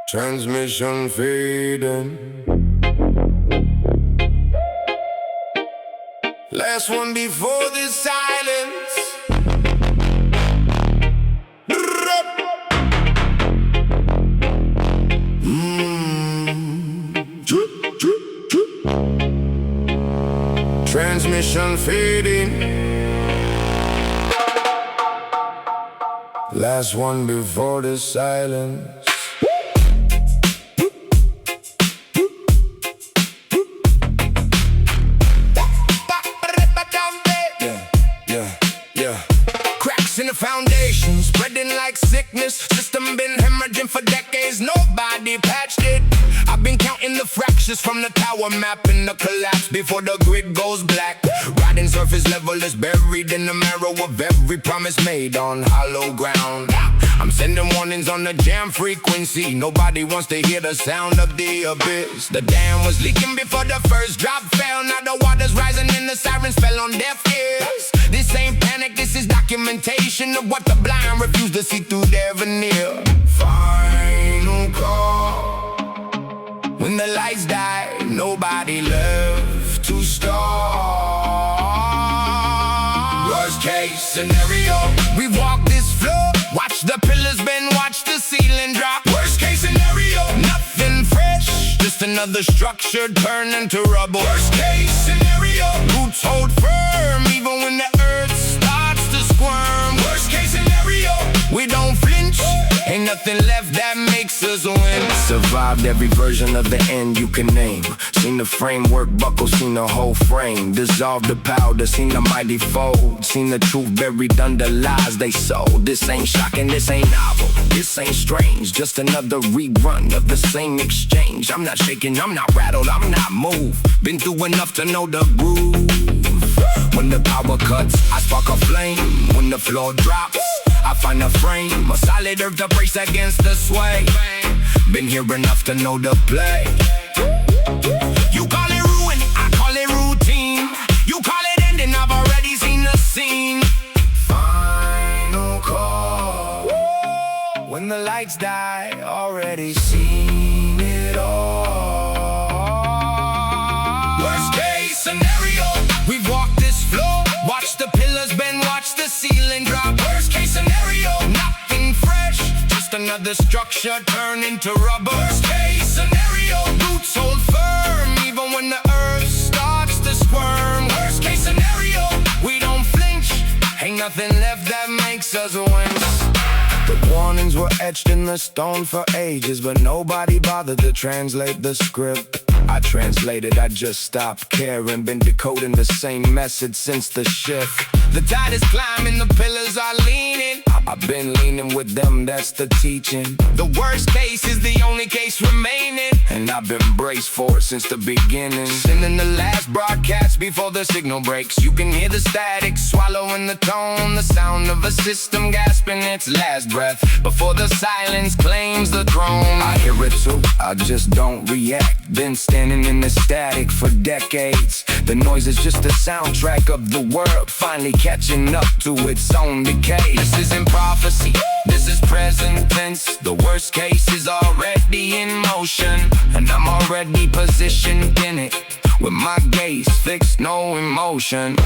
Transmission fading. Last one before this silence. Transmission fading. Last one before the silence. Cracks in the foundation, spreading like sickness. System been hemorrhaging for decades, nobody patched it. I've been counting the fractures from the tower map in the collapse before the grid goes black. Riding surface level is buried in the marrow of every promise made on hollow ground. I'm sending warnings on the jam frequency. Nobody wants to hear the sound of the abyss. The dam was leaking before the first drop fell. Now the water's rising and the sirens fell on deaf ears. This ain't panic, this is documentation of what the blind refuse to see through their veneer. Final call. When the lights die, nobody left to start. Worst case scenario, we walk this floor. Watch the pillars bend, watch the ceiling drop. Worst case scenario, nothing fresh, just another structure turned into rubble. Worst case scenario, roots hold firm even when the earth starts to squirm. Worst case scenario, we don't flinch, ain't nothing left that makes us win. Survived every version of the end you can name. Seen the framework buckle, seen the whole frame. Dissolved the powder, seen the mighty fold. Seen the truth buried under lies they sold. This ain't shocking, this ain't novel, this ain't strange. Just another rerun of the same exchange. I'm not shaking, I'm not rattled, I'm not moved. Been through enough to know the groove. When the power cuts, I spark a flame. When the floor drops, I find a frame, a solid earth to brace against the sway. Been here enough to know the play. You call it ruin, I call it routine. You call it ending, I've already seen the scene. Final call. When the lights die, already seen it all. Worst case scenario, we've walked this floor. Watch the pillars bend, watch the ceiling drop. Worst case scenario, nothing fresh, just another structure turned into rubber. Worst case scenario, roots hold firm even when the earth starts to squirm. Worst case scenario, we don't flinch, ain't nothing left that makes us wince. The warnings were etched in the stone for ages, but nobody bothered to translate the script. I translated, I just stopped caring. Been decoding the same message since the shift. The tide is climbing, the pillars are leaning. I've been leaning with them, that's the teaching. The worst case is the only case remaining, and I've been braced for it since the beginning. Sending the last broadcast before the signal breaks. You can hear the static swallowing the tone, the sound of a system gasping its last breath before the silence claims the throne. I hear it too, I just don't react. Been standing in the static for decades. The noise is just the soundtrack of the world finally catching up to its own decay. This isn't prophecy, this is present tense. The worst case is already in motion, and I'm already positioned in it with my gaze fixed, no emotion.